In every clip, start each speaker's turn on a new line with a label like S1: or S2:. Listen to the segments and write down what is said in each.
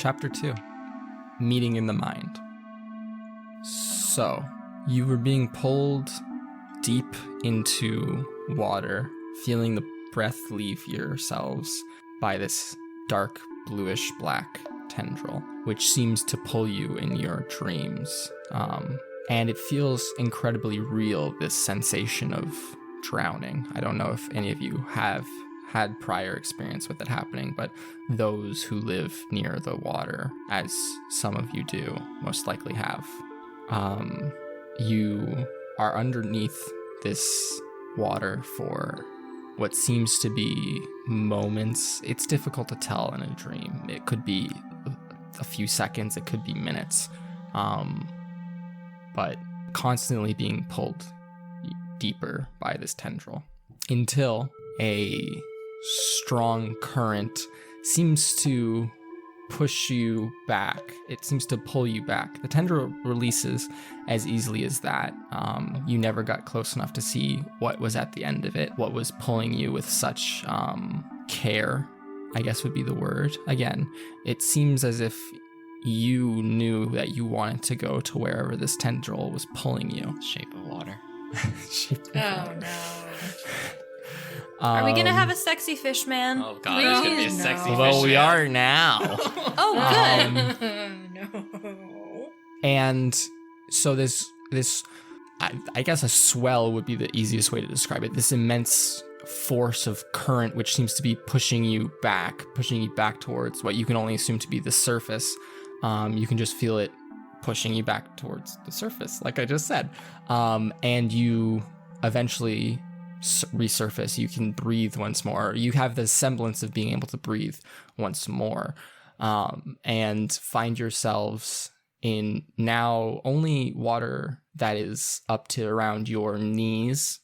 S1: Chapter 2, Meeting in the Mind. So, you were being pulled deep into water, feeling the breath leave yourselves by this dark bluish black tendril, which seems to pull you in your dreams. And it feels incredibly real, this sensation of drowning. I don't know if any of you have had prior experience with it happening, but those who live near the water, as some of you do, most likely have. You are underneath this water for what seems to be moments. It's difficult to tell in a dream. It could be a few seconds, it could be minutes, but constantly being pulled deeper by this tendril until a strong current seems to push you back. It seems to pull you back. The tendril releases as easily as that. You never got close enough to see what was at the end of it, what was pulling you with such care, I guess would be the word. Again, it seems as if you knew that you wanted to go to wherever this tendril was pulling you.
S2: Shape of water.
S3: Oh no.
S4: Are we gonna have a sexy fish man?
S2: Oh god, there's gonna be a sexy fish.
S1: Well, we
S2: man.
S1: are now.
S4: Oh, good.
S3: No.
S1: And so this I guess a swell would be the easiest way to describe it. This immense force of current which seems to be pushing you back towards what you can only assume to be the surface. You can just feel it pushing you back towards the surface, like I just said. And you eventually resurface. You can breathe once more. You have the semblance of being able to breathe once more, and find yourselves in now only water that is up to around your knees,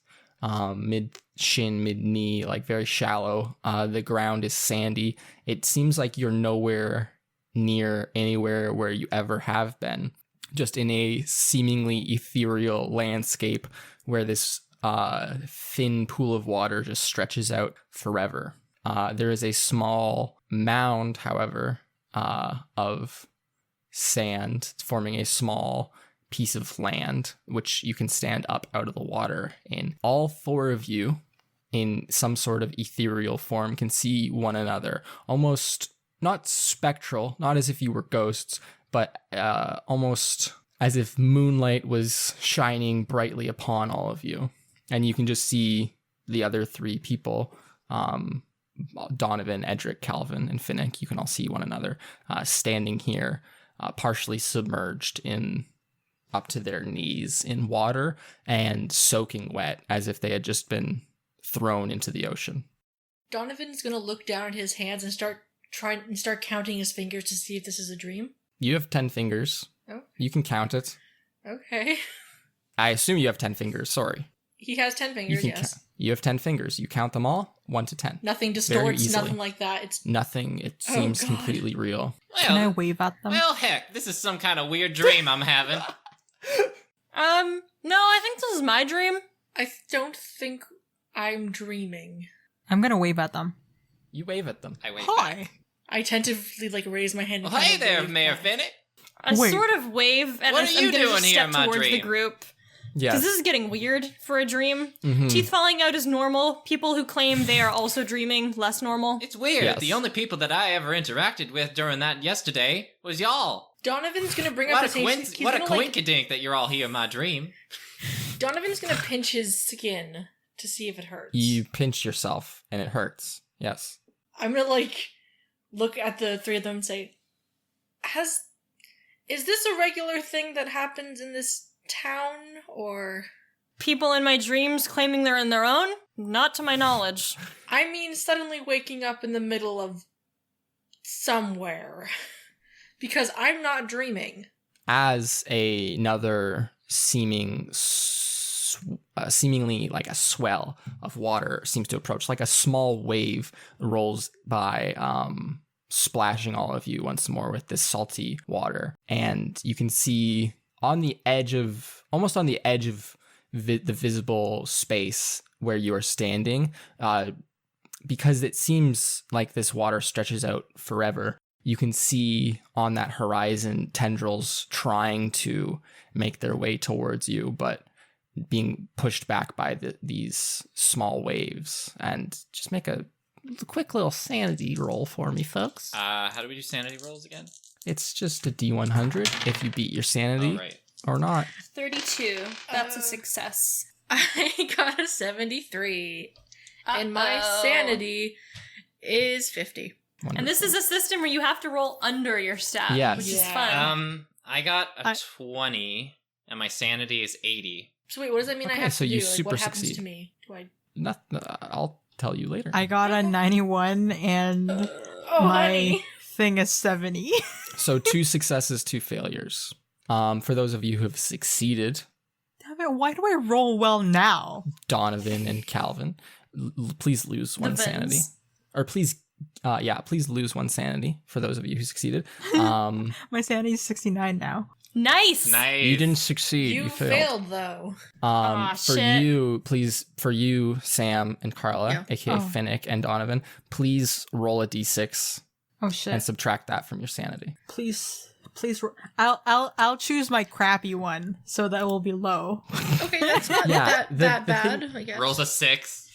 S1: mid-shin, mid-knee, like very shallow. The ground is sandy. It seems like you're nowhere near anywhere where you ever have been, just in a seemingly ethereal landscape where this thin pool of water just stretches out forever. There is a small mound, however, of sand forming a small piece of land, which you can stand up out of the water in. All four of you, in some sort of ethereal form, can see one another, almost not spectral, not as if you were ghosts, but almost as if moonlight was shining brightly upon all of you. And you can just see the other three people, Donovan, Edrick, Calvin, and Finick. You can all see one another standing here, partially submerged in up to their knees in water and soaking wet, as if they had just been thrown into the ocean.
S3: Donovan's gonna look down at his hands and start counting his fingers to see if this is a dream.
S1: You have 10 fingers.
S3: Oh.
S1: You can count it.
S3: Okay.
S1: I assume you have 10 fingers. Sorry.
S3: He has 10 fingers, yes.
S1: You have 10 fingers. You count them all, 1 to 10.
S3: Nothing distorts, nothing like that. It's
S1: nothing. It seems completely real.
S2: Well,
S5: Can I wave at them?
S2: Well, heck, this is some kind of weird dream I'm having.
S4: No, I think this is my dream.
S3: I don't think I'm dreaming.
S5: I'm gonna wave at them.
S1: You wave at them.
S2: I wave
S5: Hi.
S2: back.
S3: I tentatively raise my hand.
S2: Well,
S3: and
S2: hey
S3: kind of
S2: there,
S3: wave
S2: Mayor
S3: back.
S2: Finick.
S4: I
S5: Wait.
S4: sort of wave, and
S2: What
S4: I'm
S2: are you
S4: gonna
S2: doing
S4: just
S2: here in
S4: step
S2: my
S4: towards the
S2: dream?
S4: group.
S1: Yeah.
S4: Because this is getting weird for a dream.
S1: Mhm.
S4: Teeth falling out is normal. People who claim they are also dreaming, less normal.
S2: It's weird.
S1: Yes.
S2: The only people that I ever interacted with during that yesterday was y'all.
S3: Donovan's gonna bring
S2: What
S3: up
S2: a,
S3: his
S2: what a coinkydink that you're all here in my dream.
S3: Donovan's gonna pinch his skin to see if it hurts.
S1: You pinch yourself and it hurts. Yes.
S3: I'm gonna look at the three of them and say, is this a regular thing that happens in this town, or?
S4: People in my dreams claiming they're in their own? Not to my knowledge.
S3: I mean, suddenly waking up in the middle of somewhere. Because I'm not dreaming.
S1: As another seemingly like a swell of water seems to approach, like a small wave rolls by, splashing all of you once more with this salty water. And you can see almost on the edge of the visible space where you are standing, because it seems like this water stretches out forever. you can see on that horizon tendrils trying to make their way towards you, but being pushed back by these small waves. And just make a quick little sanity roll for me, folks.
S2: How do we do sanity rolls again?
S1: It's just a D100 if you beat your sanity
S2: Oh, right.
S1: or not.
S4: 32. That's a success.
S3: I got a 73. And my sanity is 50.
S1: Wonderful.
S4: And this is a system where you have to roll under your stat,
S1: Yes.
S4: which is
S3: Yeah.
S4: fun.
S2: I got a 20, and my sanity is 80.
S3: So wait, what does that mean I
S1: Okay,
S3: have
S1: so
S3: to do?
S1: you
S3: Like,
S1: super
S3: what happens
S1: succeed.
S3: to me? Do I...
S1: I'll tell you later.
S5: I got a 91 and
S3: Oh,
S5: my
S3: honey.
S5: thing is 70.
S1: So 2 successes, 2 failures. For those of you who have succeeded,
S5: Damn it, why do I roll well now?
S1: Donovan and Calvin, please lose 1
S4: The
S1: sanity.
S4: Vins.
S1: Or please lose 1 sanity for those of you who succeeded.
S5: My sanity is 69 now.
S4: Nice!
S2: Nice.
S1: You didn't succeed.
S3: You
S1: You failed.
S3: failed, though.
S1: For
S4: shit.
S1: you, Sam and Kharla,
S3: Yeah.
S1: aka
S5: Oh.
S1: Finick and Donovan, please roll a d6
S5: Oh shit.
S1: and subtract that from your sanity.
S5: Please, I'll choose my crappy one so that will be low.
S3: Okay, that's not
S1: Yeah,
S3: that
S1: the
S3: bad, I guess.
S2: Rolls a 6.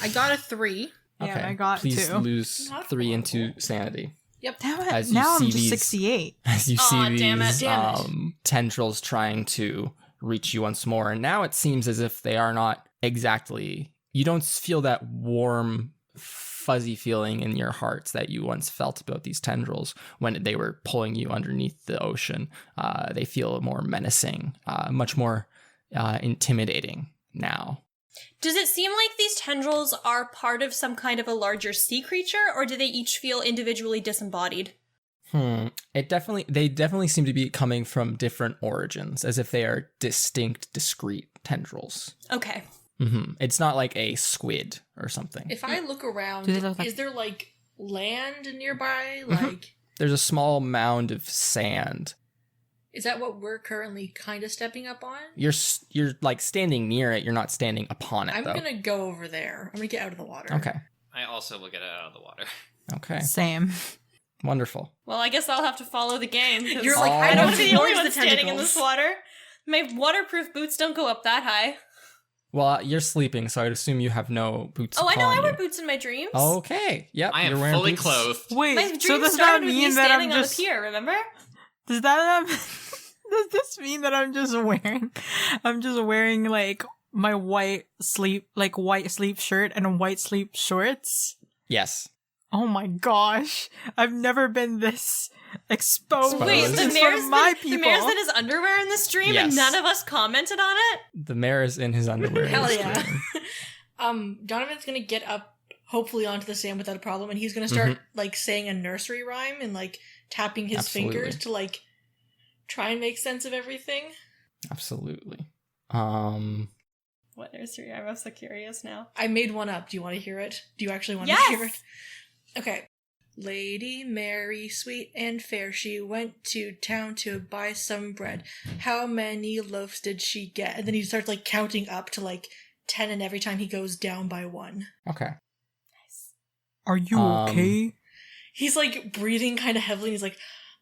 S3: I got a 3.
S5: Yeah, I got
S1: please
S5: 2.
S1: lose
S3: Not
S1: 3
S3: horrible.
S1: into sanity.
S5: Damn it,
S1: as you
S5: now I'm
S1: see
S5: just
S1: these-
S5: 68.
S1: As you
S4: Aw,
S1: see
S4: damn it.
S1: these
S3: Damn it.
S1: tendrils trying to reach you once more. And now it seems as if they are not exactly, you don't feel that warm, fuzzy feeling in your hearts that you once felt about these tendrils when they were pulling you underneath the ocean. They feel more menacing, much more intimidating now.
S4: Does it seem like these tendrils are part of some kind of a larger sea creature, or do they each feel individually disembodied?
S1: They definitely seem to be coming from different origins, as if they are distinct, discrete tendrils.
S4: Okay.
S1: It's not like a squid or something.
S3: If I look around,
S5: Do they look like-
S3: is there, like, land nearby? Like,
S1: There's a small mound of sand.
S3: is that what we're currently kind of stepping up on?
S1: You're like standing near it. You're not standing upon it,
S3: I'm
S1: though.
S3: gonna go over there. I'm gonna get out of the water.
S1: Okay.
S2: I also will get it out of the water.
S1: Okay.
S5: Same.
S1: Wonderful.
S4: Well, I guess I'll have to follow the game. 'Cause
S3: You're like,
S4: I
S1: I
S4: don't
S1: don't
S4: want to be the only
S3: towards
S4: one
S3: the
S4: standing in
S3: tentacles.
S4: this water. My waterproof boots don't go up that high.
S1: Well, you're sleeping, so I'd assume you have no boots.
S4: Oh, I know.
S1: upon
S4: I wear
S1: you.
S4: boots in my dreams.
S1: Okay. Yep.
S2: I am
S1: you're wearing
S2: fully
S1: boots.
S2: clothed.
S5: Wait,
S4: My
S5: so
S4: dream
S5: does that
S4: started with me
S5: mean that
S4: standing
S5: I'm
S4: on the
S5: just...
S4: pier, remember?
S5: Does that does this mean that I'm just wearing like my white sleep shirt and white sleep shorts?
S1: Yes.
S5: Oh my gosh. I've never been this exposed
S4: Wait,
S1: Exposed.
S4: the
S5: in front
S4: mayor's,
S5: of my
S4: the
S5: people.
S4: mayor's in his underwear in the stream
S1: Yes.
S4: and none of us commented on it?
S1: The mayor is in his underwear. in
S3: Hell
S1: the
S3: yeah.
S1: stream.
S3: Donovan's gonna get up, hopefully onto the sand without a problem, and he's gonna start, like, saying a nursery rhyme and, like, tapping his
S1: Absolutely.
S3: fingers to, like, try and make sense of everything.
S1: Absolutely.
S4: What nursery? I'm so curious now.
S3: I made one up. Do you want to hear it? Do you actually want
S4: Yes!
S3: to hear it? Okay. Lady Mary, sweet and fair, she went to town to buy some bread. How many loaves did she get? And then he starts, like, counting up to, like, 10, and every time he goes down by 1.
S1: Okay.
S5: Are you okay?
S3: He's, like, breathing kind of heavily, and he's like,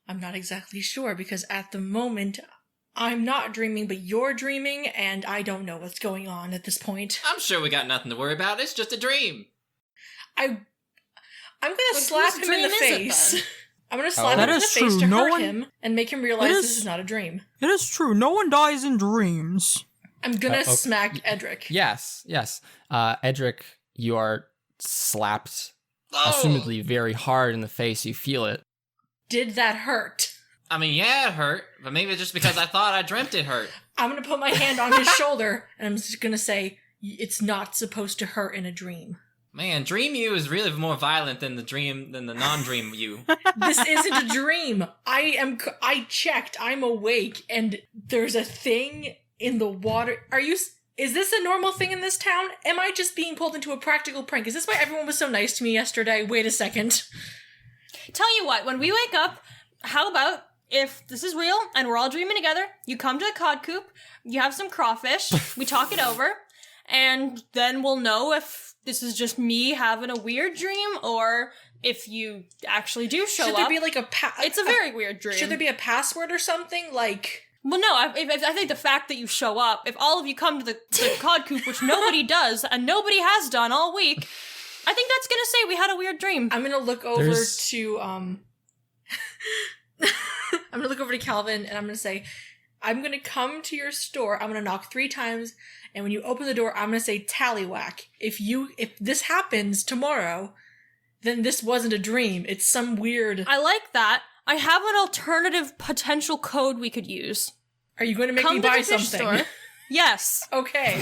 S3: I'm not exactly sure, because at the moment, I'm not dreaming, but you're dreaming, and I don't know what's going on at this point.
S2: I'm sure we got nothing to worry about. It's just a dream.
S3: I'm gonna
S4: But
S3: slap
S4: whose
S3: him in the
S4: dream is it,
S3: face.
S4: then?
S3: I'm gonna slap
S5: That
S3: him in the
S5: is
S3: face
S5: true.
S3: to
S5: No
S3: hurt
S5: one-
S3: him and make him realize
S5: It
S3: this
S5: is-
S3: is not a dream.
S5: It is true. No one dies in dreams.
S3: I'm gonna
S1: okay.
S3: smack Edrick.
S1: Yes. Edrick, you are slapped,
S2: Oh!
S1: assumedly very hard in the face. You feel it.
S3: Did that hurt?
S2: I mean, yeah, it hurt, but maybe it's just because I thought I dreamt it hurt.
S3: I'm gonna put my hand on his shoulder and I'm just gonna say, it's not supposed to hurt in a dream.
S2: Man, dream you is really more violent than the non-dream you.
S3: This isn't a dream. I checked. I'm awake and there's a thing in the water. Is this a normal thing in this town? Am I just being pulled into a practical prank? Is this why everyone was so nice to me yesterday? Wait a second.
S4: Tell you what, when we wake up, how about if this is real and we're all dreaming together, you come to a cod coop, you have some crawfish, we talk it over, and then we'll know if this is just me having a weird dream or if you actually do show
S3: Should
S4: up.
S3: there be like
S4: It's a very weird dream.
S3: Should there be a password or something? Like,
S4: Well, no, I think the fact that you show up, if all of you come to the cod coop, which nobody does, and nobody has done all week, I think that's gonna say we had a weird dream.
S3: I'm gonna look over to I'm gonna look over to Calvin and I'm gonna say, I'm gonna come to your store, I'm gonna knock 3 times, and when you open the door, I'm gonna say tallywhack. If this happens tomorrow, then this wasn't a dream. It's some weird.
S4: I like that. I have an alternative potential code we could use.
S3: Are you going to make
S4: Come
S3: me
S4: to
S3: buy
S4: the fish
S3: something?
S4: store. Yes.
S3: Okay.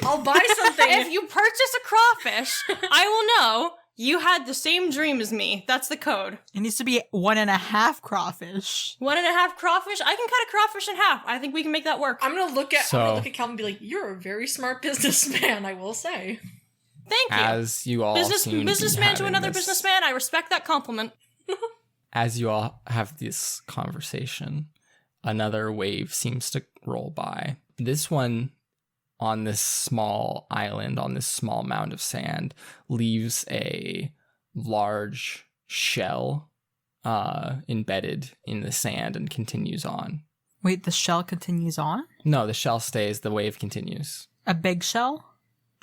S3: I'll buy something.
S4: If you purchase a crawfish, I will know you had the same dream as me. That's the code.
S5: It needs to be 1.5 crawfish.
S4: 1.5 crawfish? I can cut a crawfish in half. I think we can make that work.
S3: I'm gonna look at Calvin and be like, "You're a very smart businessman." I will say.
S4: Thank you.
S1: As you all
S4: businessman to another businessman. I respect that compliment.
S1: As you all have this conversation, another wave seems to roll by. This one, on this small island, on this small mound of sand, leaves a large shell embedded in the sand and continues on.
S5: Wait, the shell continues on?
S1: No, the shell stays, the wave continues.
S5: A big shell?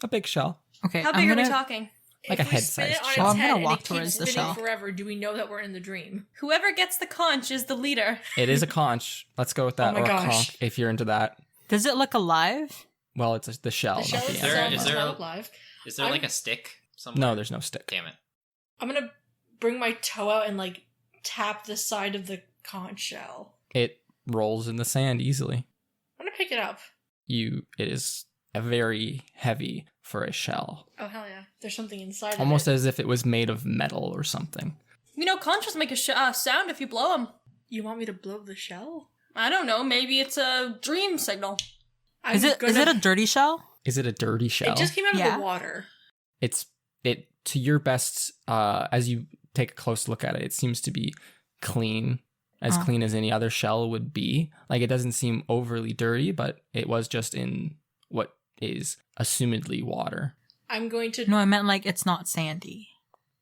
S1: A big shell.
S5: Okay,
S4: How big are we talking?
S1: Like
S3: If
S1: a
S3: we
S1: head-sized
S3: spin it on
S1: shell.
S3: its
S5: I'm
S3: head
S5: gonna
S3: and
S5: walk
S3: it
S5: towards
S3: keeps
S5: the
S3: spinning
S5: shell.
S3: forever, do we know that we're in the dream?
S4: Whoever gets the conch is the leader.
S1: It is a conch. Let's go with that.
S3: Oh my
S1: or a
S3: gosh.
S1: conch, if you're into that.
S5: Does it look alive?
S1: Well, it's the shell.
S3: The shell
S1: not the
S3: itself
S1: animal.
S2: Is
S3: is
S2: there
S3: not
S2: a-
S3: alive.
S2: Is there like a stick somewhere?
S1: No, there's no stick.
S2: Damn it.
S3: I'm gonna bring my toe out and like tap the side of the conch shell.
S1: It rolls in the sand easily.
S3: I'm gonna pick it up.
S1: It is a very heavy for a shell.
S3: Oh hell yeah! There's something inside.
S1: Almost
S3: of it.
S1: as if it was made of metal or something.
S4: You know, conches make a sound if you blow them.
S3: You want me to blow the shell?
S4: I don't know. Maybe it's a dream signal.
S5: Is it a dirty shell?
S1: Is it a dirty shell?
S3: It just came out of
S5: Yeah.
S3: the water.
S1: It to your best, as you take a close look at it, it seems to be clean. As
S5: Oh.
S1: clean as any other shell would be. Like, it doesn't seem overly dirty, but it was just in what is assumedly water.
S3: I'm going to.
S5: No, I meant like it's not sandy.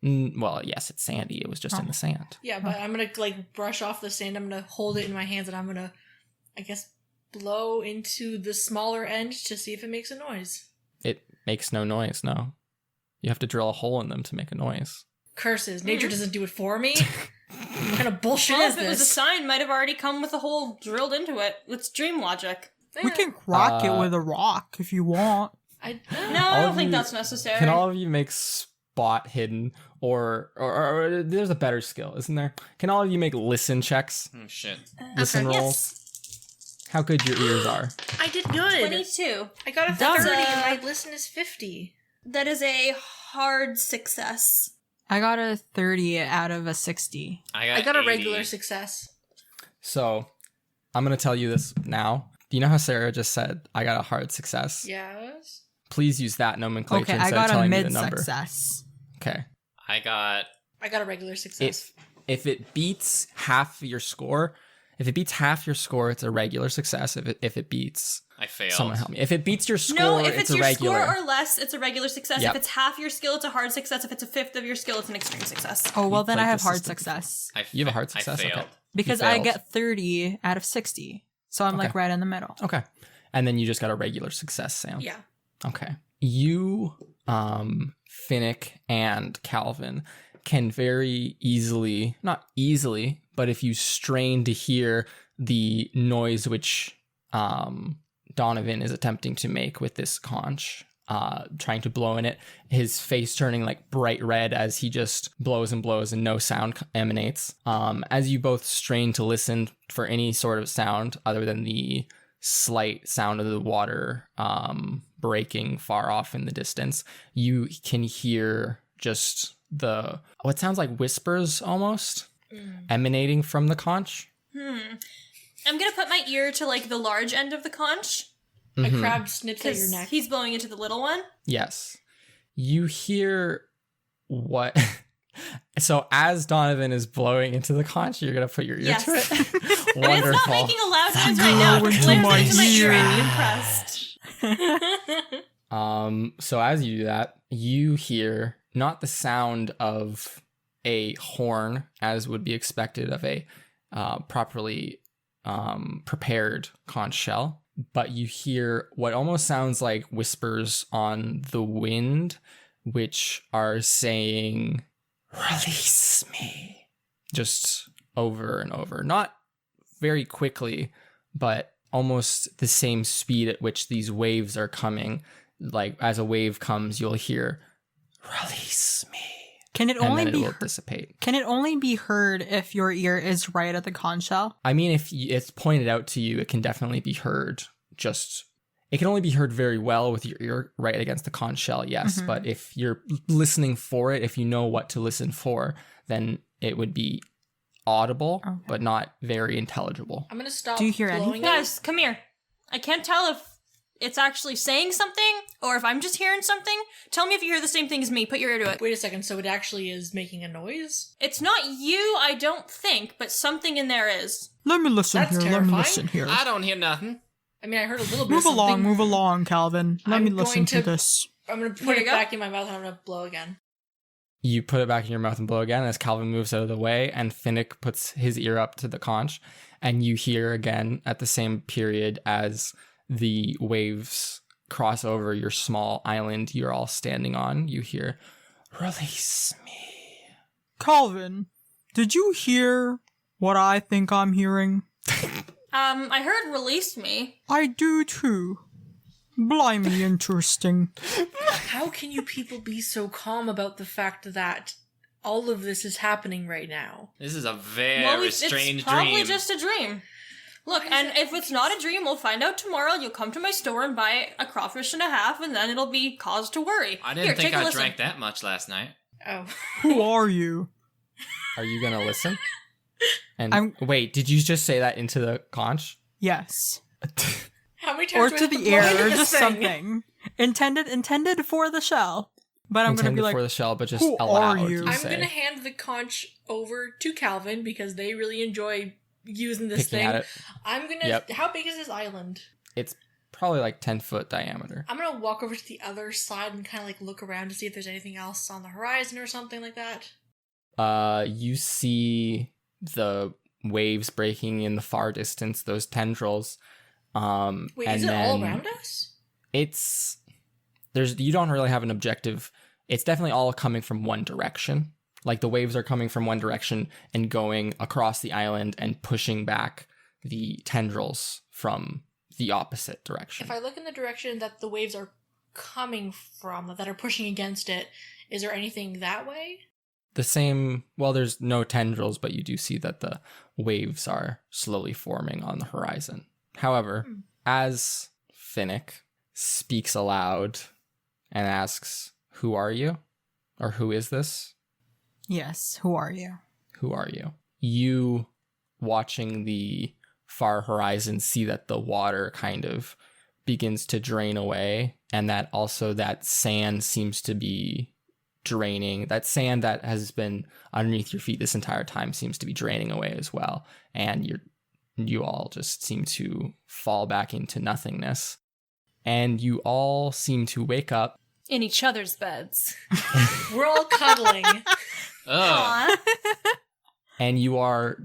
S1: Well, yes, it's sandy. It was just in the sand.
S3: Yeah, but I'm gonna like brush off the sand. I'm gonna hold it in my hands, and I'm gonna, I guess, blow into the smaller end to see if it makes a noise.
S1: It makes no noise, no. You have to drill a hole in them to make a noise.
S3: Curses! Nature doesn't do it for me. What kind of bullshit
S4: Well,
S3: is
S4: if it was a
S3: this?
S4: sign, might have already come with a hole drilled into it. It's dream logic.
S5: We can rock it with a rock if you want.
S3: I
S4: No,
S3: don't.
S4: I
S1: All
S4: don't
S1: of
S4: think
S1: you-
S4: that's necessary.
S1: Can all of you make spot hidden or there's a better skill, isn't there? Can all of you make listen checks?
S2: Oh, shit.
S1: Listen rolls?
S4: Yes.
S1: How good your ears are.
S3: I did good.
S4: 22.
S3: I got a
S5: That's
S3: 30,
S4: a-
S3: and my listen is 50.
S4: That is a hard success.
S5: I got a 30 out of a 60.
S3: I got a
S2: 80.
S3: regular success.
S1: So, I'm going to tell you this now. Do you know how Sarah just said, I got a hard success?
S3: Yes.
S1: Please use that nomenclature
S5: Okay, I
S1: instead of
S5: got a
S1: telling me the
S5: mid
S1: number.
S5: success.
S1: Okay.
S2: I got
S3: I got a regular success.
S1: If it beats half your score, it's a regular success. If it beats,
S2: I failed.
S1: someone help me. If it beats your score,
S4: No, if
S1: it's
S4: it's
S1: a
S4: your
S1: regular.
S4: score or less, it's a regular success.
S1: Yep.
S4: If it's half your skill, it's a hard success. If it's a fifth of your skill, it's an extreme success.
S5: Oh, well, then I
S1: played
S5: have
S1: the
S5: hard
S1: system.
S5: success.
S1: You have a hard success?
S2: I failed.
S1: Okay.
S5: Because
S1: You
S5: I
S1: failed.
S5: get 30 out of 60. So I'm like
S1: Okay.
S5: right in the middle.
S1: Okay. And then you just got a regular success, Sam.
S3: Yeah.
S1: Okay. You, Finick and Calvin can very easily, not easily, but if you strain to hear the noise which Donovan is attempting to make with this conch, trying to blow in it, his face turning like bright red as he just blows and blows and no sound emanates. As you both strain to listen for any sort of sound other than the slight sound of the water breaking far off in the distance, you can hear just what sounds like whispers almost emanating from the conch.
S4: I'm gonna put my ear to like the large end of the conch
S3: A crab snips at your
S4: because
S3: neck.
S4: he's blowing into the little one.
S1: Yes. You hear what? So as Donovan is blowing into the conch, you're going to put your ear
S4: Yes.
S1: to it?
S4: I mean, it's
S1: Wonderful.
S4: not making a loud noise right now.
S5: Blow
S4: It's
S5: into
S4: like
S5: my
S4: into my ear
S5: ear.
S4: and impressed.
S1: So as you do that, you hear not the sound of a horn, as would be expected of a properly prepared conch shell, but you hear what almost sounds like whispers on the wind, which are saying, "Release me," just over and over. Not very quickly, but almost the same speed at which these waves are coming. Like, as a wave comes, you'll hear, "Release me."
S5: Can it
S1: And
S5: only
S1: then
S5: be
S1: it will dissipate.
S5: Can it only be heard if your ear is right at the conch shell?
S1: I mean, if it's pointed out to you, it can definitely be heard. It can only be heard very well with your ear right against the conch shell, yes. But if you're listening for it, if you know what to listen for, then it would be audible, but not very intelligible.
S3: I'm gonna stop.
S5: Do you hear
S3: blowing
S5: anything?
S3: it.
S4: Guys, come here. I can't tell if it's actually saying something or if I'm just hearing something. Tell me if you hear the same thing as me. Put your ear to it.
S3: Wait a second. So it actually is making a noise?
S4: It's not you, I don't think, but something in there is.
S5: Let me listen
S3: That's
S5: here. Let
S3: terrifying.
S5: me listen here.
S2: I don't hear nothing.
S3: I mean, I heard a little bit.
S5: Move
S3: of something.
S5: along, Calvin. Let
S3: I'm
S5: me listen
S3: going
S5: to
S3: to-
S5: this.
S3: I'm gonna put
S4: Here you
S3: it
S4: go.
S3: back in my mouth and I'm gonna blow again.
S1: You put it back in your mouth and blow again as Calvin moves out of the way, and Finick puts his ear up to the conch, and you hear again at the same period as the waves cross over your small island you're all standing on. You hear, "Release me."
S5: Calvin, did you hear what I think I'm hearing?
S4: I heard release me.
S5: I do too. Blimey, interesting.
S3: How can you people be so calm about the fact that all of this is happening right now?
S2: This is a very
S4: It's
S2: strange
S4: probably
S2: dream.
S4: just a dream. Look,
S3: Why is
S4: and
S3: it
S4: if it's not a dream, we'll find out tomorrow. You'll come to my store and buy a crawfish and a half, and then it'll be cause to worry.
S2: I didn't
S4: Here,
S2: think
S4: take a
S2: I
S4: listen.
S2: drank that much last night.
S3: Oh.
S5: Who are you?
S1: Are you gonna listen? And
S5: I'm-
S1: wait, did you just say that into the conch?
S5: Yes.
S3: How many
S5: Or
S3: times do I
S5: to
S3: have
S5: the
S3: blow
S5: air,
S3: into
S5: or
S3: this
S5: just
S3: thing?
S5: something. Intended for the shell. But I'm gonna
S1: Intended
S5: be like,
S1: for the shell, but just
S5: "Who
S1: aloud.
S5: are you?"
S1: You
S3: I'm
S1: say,
S3: gonna hand the conch over to Calvin because they really enjoy using this
S1: picking
S3: thing.
S1: at it.
S3: I'm gonna.
S1: Yep.
S3: How big is this island?
S1: It's probably like 10-foot diameter.
S3: I'm gonna walk over to the other side and kind of like look around to see if there's anything else on the horizon or something like that.
S1: You see the waves breaking in the far distance, those tendrils.
S3: Wait,
S1: and
S3: is it all
S1: then
S3: around us?
S1: you don't really have an objective. It's definitely all coming from one direction. Like the waves are coming from one direction and going across the island and pushing back the tendrils from the opposite direction.
S3: If I look in the direction that the waves are coming from, that are pushing against it, is there anything that way?
S1: The same, well, there's no tendrils, but you do see that the waves are slowly forming on the horizon. However, as Finick speaks aloud and asks, "Who are you?" or "Who is this?"
S5: yes, who are you?
S1: Who are you? You, watching the far horizon, see that the water kind of begins to drain away, and that also that sand seems to be draining. That sand that has been underneath your feet this entire time seems to be draining away as well, and you all just seem to fall back into nothingness. And you all seem to wake up.
S4: In each other's beds.
S3: We're all cuddling.
S2: Oh,
S4: Aw.
S1: And you are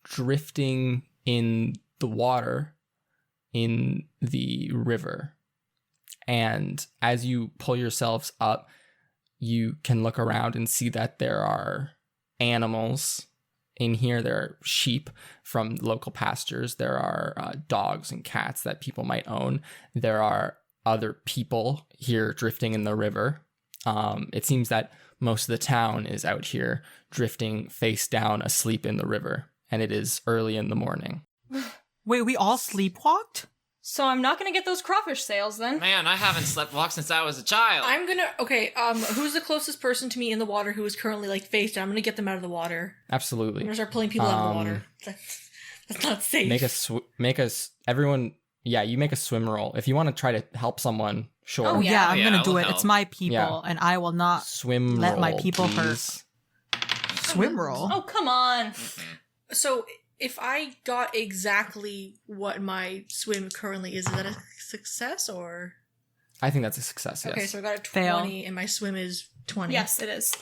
S1: drifting in the water in the river. And as you pull yourselves up, you can look around and see that there are animals in here. There are sheep from local pastures. There are dogs and cats that people might own. There are other people here drifting in the river. It seems that most of the town is out here drifting face down asleep in the river, and it is early in the morning.
S5: Wait, we all sleepwalked?
S4: So I'm not gonna get those crawfish sales then.
S2: man, I haven't slept walk since I was a child.
S3: I'm gonna. Okay, who's the closest person to me in the water who is currently like face down? I'm gonna get them out of the water. I'm
S1: Absolutely.
S3: gonna start pulling people out of the water. That's not safe.
S1: You make a swim roll. If you want to try to help someone, sure.
S5: Oh, yeah, I'm
S2: Yeah,
S5: gonna
S2: I
S5: do
S2: will
S5: it.
S2: help.
S5: It's my people,
S1: Yeah.
S5: and I will not
S1: Swim
S5: let
S1: roll,
S5: my people
S1: please.
S5: swim roll.
S4: Oh, come on.
S3: So if I got exactly what my swim currently is that a success or?
S1: I think that's a success, yes.
S3: Okay, so I got a
S5: Fail.
S3: 20 and my swim is 20.
S4: Yes, it is.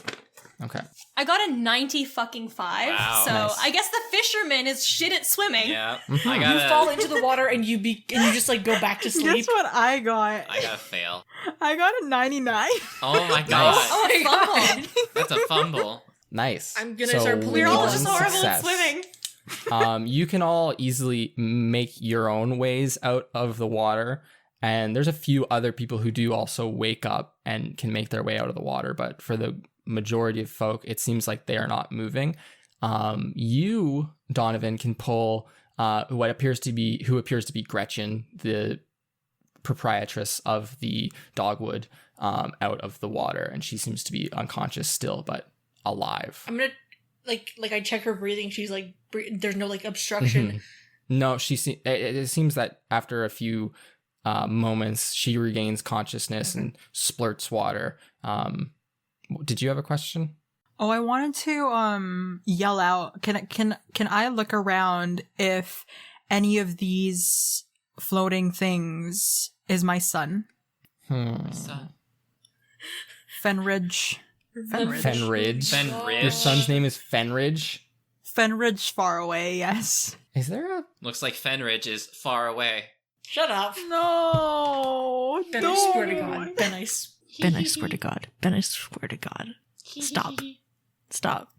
S1: Okay.
S4: I got a 90 fucking 5.
S2: Wow.
S4: So
S1: Nice.
S4: I guess the fisherman is shit at swimming.
S2: Yeah.
S1: Mhm.
S2: I
S3: You fall
S2: gotta.
S3: into the water and you just like go back to sleep.
S5: Guess what I got?
S2: I gotta fail.
S5: I got a 99.
S2: Oh my god.
S4: Oh, a fumble.
S2: That's a fumble.
S1: Nice.
S3: I'm gonna start pulling
S4: We're all
S3: One
S4: just horrible at
S1: success.
S4: swimming.
S1: You can all easily make your own ways out of the water, and there's a few other people who do also wake up and can make their way out of the water, but for the majority of folk, it seems like they are not moving. You, Donovan, can pull who appears to be Gretchen, the proprietress of the Dogwood, out of the water, and she seems to be unconscious still, but alive.
S3: I'm gonna like I check her breathing. She's like there's no like obstruction.
S1: No, it seems that after a few moments, she regains consciousness and splurts water. Did you have a question?
S5: Oh, I wanted to yell out. Can I look around if any of these floating things is my son?
S2: Son.
S5: Fenridge.
S1: Fenridge. Your son's name is Fenridge?
S5: Fenridge far away, yes.
S1: Is there a...
S2: Looks like Fenridge is far away.
S3: Shut up.
S5: No.
S3: Ben, I swear to God. Ben, I swear to God. Ben, I swear to God. Stop. Stop.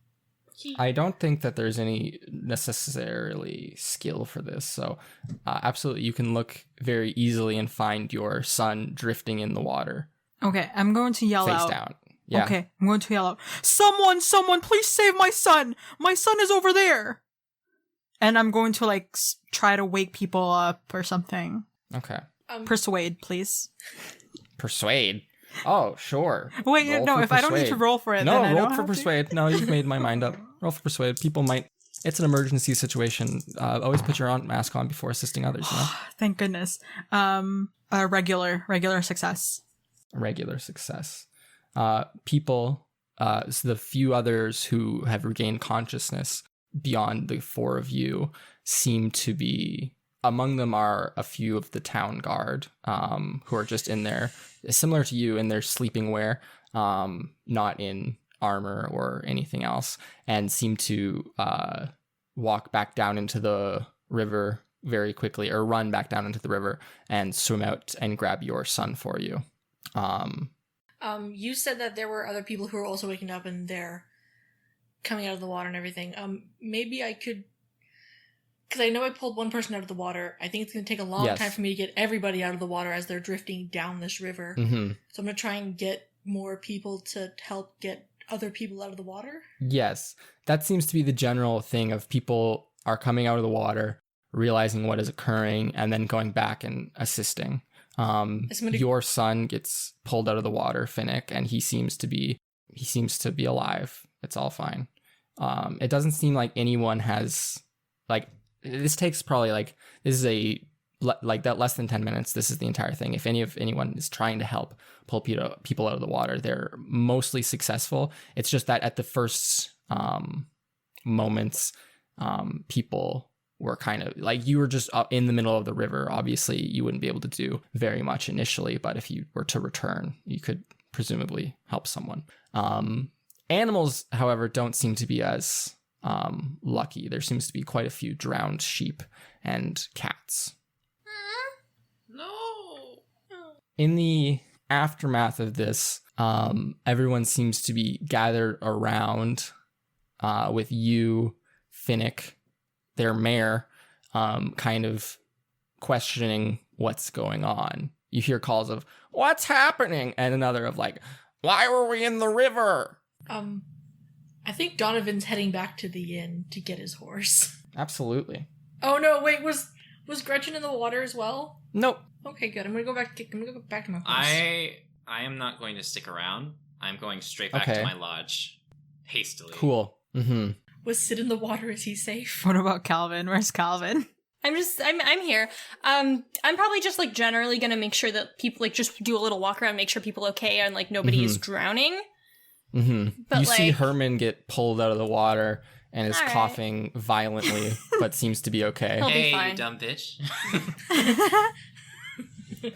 S1: I don't think that there's any necessarily skill for this, so absolutely you can look very easily and find your son drifting in the water,
S5: Okay, I'm going to yell
S1: face
S5: out.
S1: down. Yeah.
S5: Okay, I'm going to yell out, someone, please save my son! My son is over there! And I'm going to, like, try to wake people up or something.
S1: Okay.
S5: Persuade, please.
S1: Persuade. Oh, sure.
S5: Wait,
S1: Roll
S5: no,
S1: for
S5: if I don't need to
S1: persuade.
S5: roll for it,
S1: No,
S5: then I
S1: roll
S5: don't
S1: for
S5: have to.
S1: persuade. No, you've made my mind up. Roll for persuade. People might... It's an emergency situation. Always put your mask on before assisting others, you know?
S5: Thank goodness. A regular success.
S1: Regular success. People, so the few others who have regained consciousness beyond the four of you seem to be... Among them are a few of the town guard, who are just in there, similar to you, in their sleeping wear, not in armor or anything else, and seem to walk back down into the river very quickly, or run back down into the river and swim out and grab your son for you.
S3: You said that there were other people who were also waking up and they're coming out of the water and everything. Maybe I could, because I know I pulled one person out of the water. I think it's going to take a long
S1: Yes.
S3: time for me to get everybody out of the water as they're drifting down this river.
S1: Mm-hmm.
S3: So I'm going to try and get more people to help get other people out of the water.
S1: Yes, that seems to be the general thing of people are coming out of the water, realizing what is occurring, and then going back and assisting. Your son gets pulled out of the water, Finick, and he seems to be alive. It's all fine. It doesn't seem like anyone has, like, this takes probably this is less than 10 minutes. This is the entire thing. If anyone is trying to help pull people out of the water, they're mostly successful. It's just that at the first moments, people were kind of like, you were just in the middle of the river. Obviously, you wouldn't be able to do very much initially, but if you were to return, you could presumably help someone. Animals, however, don't seem to be as lucky. There seems to be quite a few drowned sheep and cats.
S2: No.
S1: In the aftermath of this, everyone seems to be gathered around with you, Finick, their mayor, kind of questioning what's going on. You hear calls of, "What's happening?" and another of like, "Why were we in the river?"
S3: I think Donovan's heading back to the inn to get his horse.
S1: Absolutely.
S3: Oh no, wait, was Gretchen in the water as well?
S1: Nope.
S3: Okay, good. I'm gonna go back to my horse.
S2: I am not going to stick around. I'm going straight back
S1: Okay.
S2: to my lodge, hastily.
S1: Cool. Mm-hmm.
S3: Was Sid in the water? Is he safe?
S5: What about Calvin? Where's Calvin?
S4: I'm here. I'm probably just like generally gonna make sure that people like just do a little walk around, make sure people okay and like nobody is drowning.
S1: Mm-hmm.
S4: But,
S1: You see
S4: like-
S1: Herman get pulled out of the water and is
S4: All right.
S1: coughing violently, but seems to be okay.
S4: He'll be
S2: Hey,
S4: fine.
S2: you dumb bitch.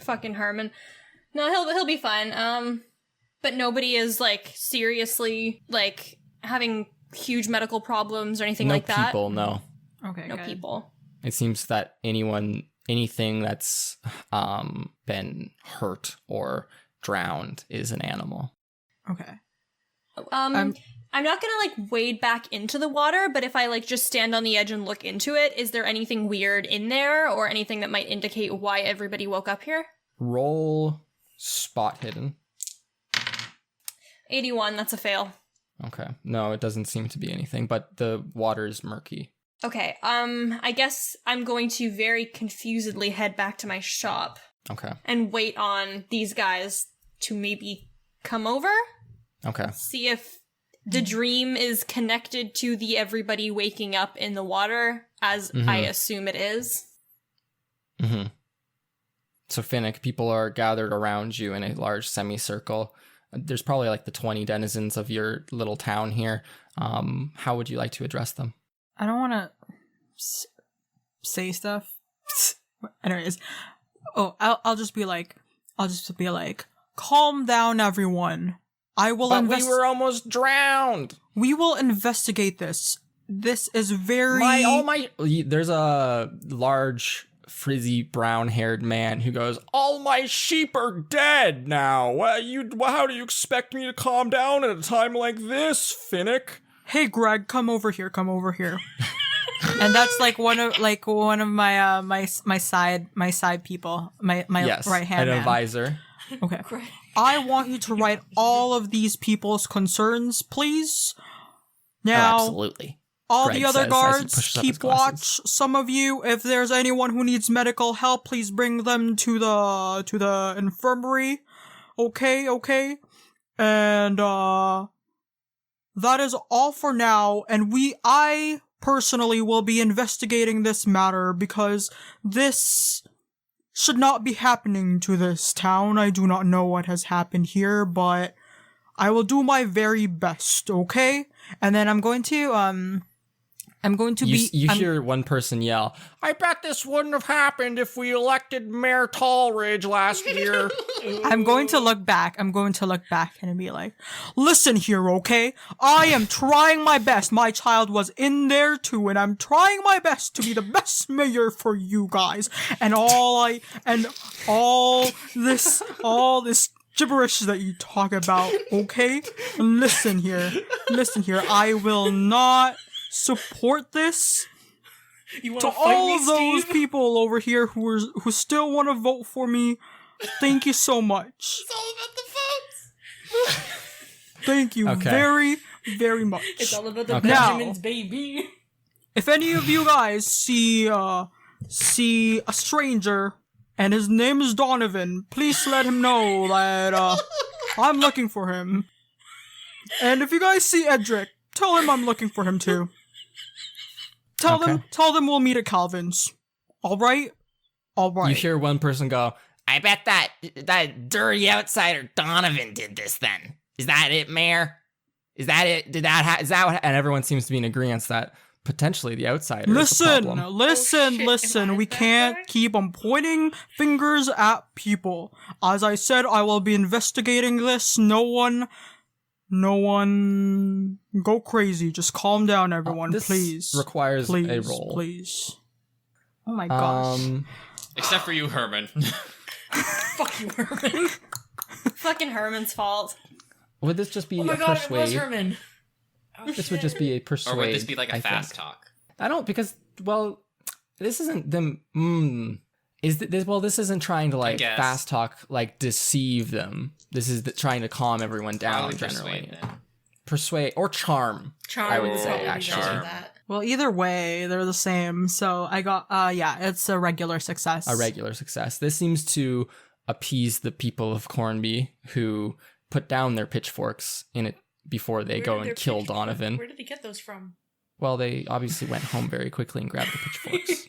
S4: Fucking Herman. No, he'll be fine. But nobody is, like, seriously, like, having huge medical problems or anything like that?
S1: No people, no.
S5: Okay,
S4: No
S5: good.
S4: people.
S1: It seems that anything that's been hurt or drowned is an animal.
S5: Okay.
S4: I'm not gonna, like, wade back into the water, but if I, like, just stand on the edge and look into it, is there anything weird in there or anything that might indicate why everybody woke up here?
S1: Roll spot hidden.
S4: 81, that's a fail.
S1: Okay. No, it doesn't seem to be anything, but the water is murky.
S4: Okay, I guess I'm going to very confusedly head back to my shop
S1: Okay.
S4: and wait on these guys to maybe come over,
S1: Okay.
S4: see if the dream is connected to the everybody waking up in the water, as I assume it is.
S1: Mm-hmm. So, Finick, people are gathered around you in a large semicircle. There's probably like the 20 denizens of your little town here. How would you like to address them?
S5: I don't want to say stuff. Anyways, I'll just be like, calm down, everyone. I will
S1: But we were almost drowned.
S5: We will investigate this. This is very.
S1: There's a large, frizzy, brown-haired man who goes, "All my sheep are dead now. How do you expect me to calm down at a time like this, Finick?"
S5: Hey, Greg, come over here. And that's like one of my my side people, my
S1: Yes,
S5: right hand
S1: an
S5: man.
S1: advisor.
S5: Okay. I want you to write all of these people's concerns, please. Now,
S1: Absolutely.
S5: all
S1: Greg
S5: the other
S1: says as he
S5: guards,
S1: pushes up his
S5: keep
S1: glasses.
S5: watch. Some of you, if there's anyone who needs medical help, please bring them to the infirmary. Okay? And that is all for now, and I personally will be investigating this matter because this should not be happening to this town. I do not know what has happened here, but I will do my very best, okay? And then I'm going to
S1: You hear one person yell, "I bet this wouldn't have happened if we elected Mayor Tallridge last year."
S5: I'm going to look back and be like, listen here, okay? I am trying my best. My child was in there too, and I'm trying my best to be the best mayor for you guys. And all this gibberish that you talk about, okay? Listen here. I will not support this. To all of those people over here who still want to vote for me, thank you so much.
S2: It's all about the votes.
S5: Thank you
S1: Okay.
S5: very, very much.
S3: It's all about the
S1: Okay.
S3: Benjamins, baby.
S5: If any of you guys see a stranger and his name is Donovan, please let him know that I'm looking for him. And if you guys see Edrick, tell him I'm looking for him too. Tell them we'll meet at Calvin's. All right.
S1: You hear one person go, "I bet that dirty outsider Donovan did this then. Is that it, Mayor? Is that it? Is that what?" And everyone seems to be in agreement that potentially the outsider is the problem.
S5: Listen. We can't keep on pointing fingers at people. As I said, I will be investigating this. No one go crazy. Just calm down, everyone,
S1: This
S5: please.
S1: requires a roll.
S5: Please. Oh my gosh.
S2: Except for you, Herman.
S3: Fuck you, Herman.
S4: Fucking Herman's fault.
S1: Would this just be
S3: Oh my
S1: a
S3: god, it was
S1: persuade?
S3: Herman. Oh,
S1: This would just be a persuade.
S2: Or would this be like a
S1: I
S2: fast
S1: think.
S2: talk?
S1: I don't, because, well, this isn't them. This isn't trying to like
S2: guess.
S1: fast talk, like deceive them. This is trying to calm everyone down.
S2: Probably
S1: Generally,
S2: persuade then.
S1: persuade or charm.
S3: Charm.
S1: I would
S3: would
S1: say,
S3: probably be
S1: actually.
S3: better than that.
S5: Well, either way, they're the same. So I got, it's a regular success.
S1: A regular success. This seems to appease the people of Cornby who put down their pitchforks in it before they
S3: Where
S1: go
S3: did their
S1: and kill
S3: pitchfork-
S1: Donovan.
S3: Where did they get those from?
S1: Well, they obviously went home very quickly and grabbed the pitchforks.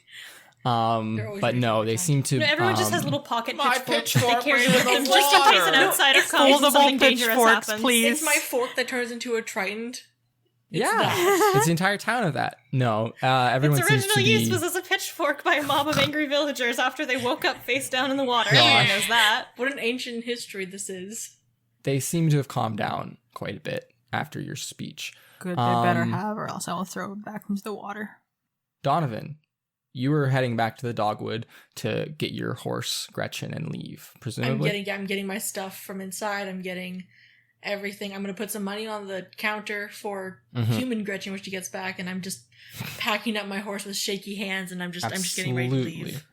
S3: always
S1: But
S3: very
S1: no,
S3: quick
S1: they
S3: on
S1: seem to.
S4: No, everyone just has little pocket
S2: My
S4: pitchforks that
S2: pitchfork
S4: they carry
S2: was
S4: with
S2: in
S4: them
S2: the
S4: just in case an
S2: water.
S4: outsider comes and
S5: Foldable
S4: something dangerous
S5: pitchforks,
S4: happens.
S5: please.
S3: It's my fork that turns into a trident.
S1: Yeah, it's the entire town of that. No, everyone
S4: Its
S1: seems to
S4: original
S1: be.
S4: use was as a pitchfork by a mob of angry villagers after they woke up face down in the water.
S1: Gosh.
S4: Everyone knows that.
S3: What an ancient history this is.
S1: they seem to have calmed down quite a bit after your speech.
S5: Good, they better have, or else I'll throw it back into the water.
S1: Donovan, you were heading back to the dogwood to get your horse, Gretchen, and leave, presumably.
S3: I'm getting my stuff from inside. I'm getting everything. I'm going to put some money on the counter for human Gretchen when she gets back, and I'm just packing up my horse with shaky hands, and I'm just getting ready to leave.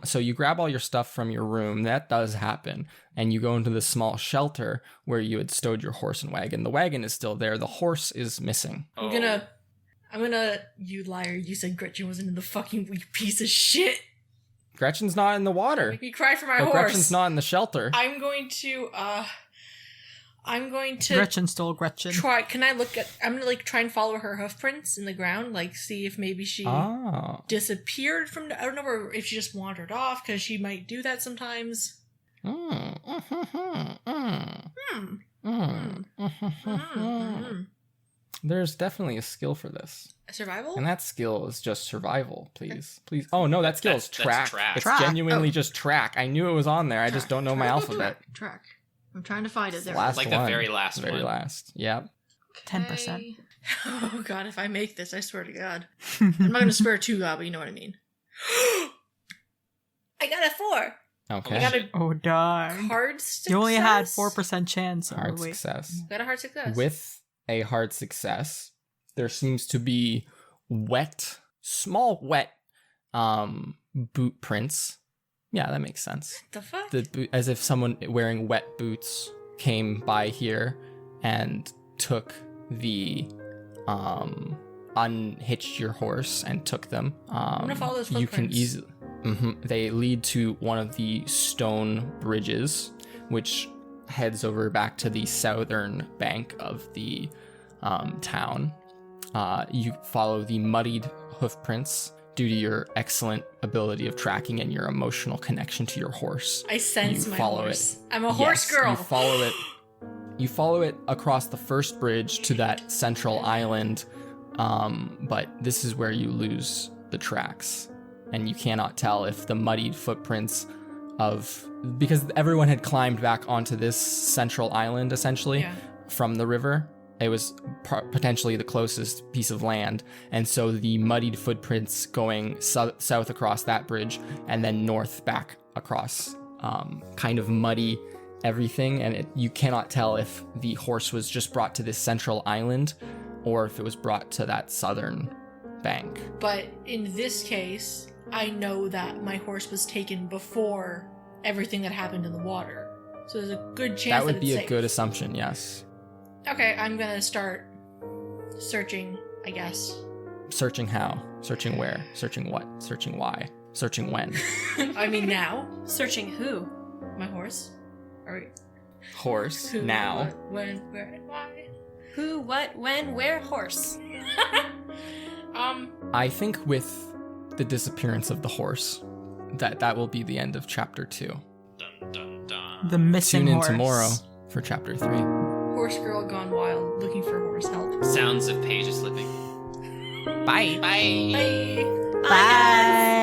S1: So you grab all your stuff from your room. That does happen. And you go into the small shelter where you had stowed your horse and wagon. The wagon is still there. The horse is missing.
S3: I'm gonna, you liar, you said Gretchen wasn't in the fucking weak piece of shit.
S1: Gretchen's not in the water.
S3: Make me cry for my horse.
S1: Gretchen's not in the shelter.
S3: I'm going to
S5: Gretchen stole Gretchen.
S3: I'm gonna try and follow her hoof prints in the ground, like see if maybe she disappeared from, I don't know, or if she just wandered off, because she might do that sometimes.
S1: There's definitely a skill for this.
S3: Survival?
S1: And that skill is just survival, please. Please. Oh, no, that skill is track. It's
S5: Track.
S1: genuinely just track. I knew it was on there. I just don't know my alphabet.
S3: Track. I'm trying to find it. There.
S1: Last
S2: Like
S1: one.
S2: the very last one.
S1: Very last. Yep.
S5: 10%.
S3: Oh god, if I make this, I swear to god. I'm not gonna swear to god, but you know what I mean. I got a 4.
S1: Okay.
S3: I got a
S5: Oh, darn.
S3: hard success.
S5: You only had 4% chance.
S1: Hard
S5: wait.
S1: success.
S3: Got a hard success.
S1: With a hard success, there seems to be small wet boot prints. Yeah, that makes sense.
S3: The fuck?
S1: As if someone wearing wet boots came by here and took the unhitched your horse and took them.
S3: I'm gonna follow those
S1: You can
S3: footprints.
S1: easily. They lead to one of the stone bridges, which heads over back to the southern bank of the town. You follow the muddied hoof prints due to your excellent ability of tracking and your emotional connection to your horse.
S3: I sense
S1: You
S3: my
S1: follow
S3: horse.
S1: it.
S3: I'm a horse girl.
S1: You follow it. You follow it across the first bridge to that central island, but this is where you lose the tracks, and you cannot tell if the muddied footprints because everyone had climbed back onto this central island essentially from the river. It was potentially the closest piece of land, and so the muddied footprints going south across that bridge and then north back across kind of muddy everything, and you cannot tell if the horse was just brought to this central island or if it was brought to that southern bank.
S3: But in this case, I know that my horse was taken before everything that happened in the water. So there's a good chance
S1: That would be
S3: it's
S1: a
S3: safe.
S1: good assumption, yes.
S3: Okay, I'm gonna start searching, I guess.
S1: Searching how? Searching where? Searching what? Searching why? Searching when?
S3: I mean now.
S4: Searching who?
S3: My horse. Or
S1: Horse.
S3: who,
S1: Now.
S3: what, when, where, and why.
S4: Who, what, when, where, horse.
S1: I think with the disappearance of the horse, that will be the end of chapter 2.
S2: Dun, dun, dun.
S5: The missing
S1: Tune in
S5: horse.
S1: tomorrow for chapter 3.
S3: Horse girl gone wild, looking for horse help.
S2: Sounds of pages slipping.
S1: Bye.
S2: Bye.
S3: Bye.
S5: Bye.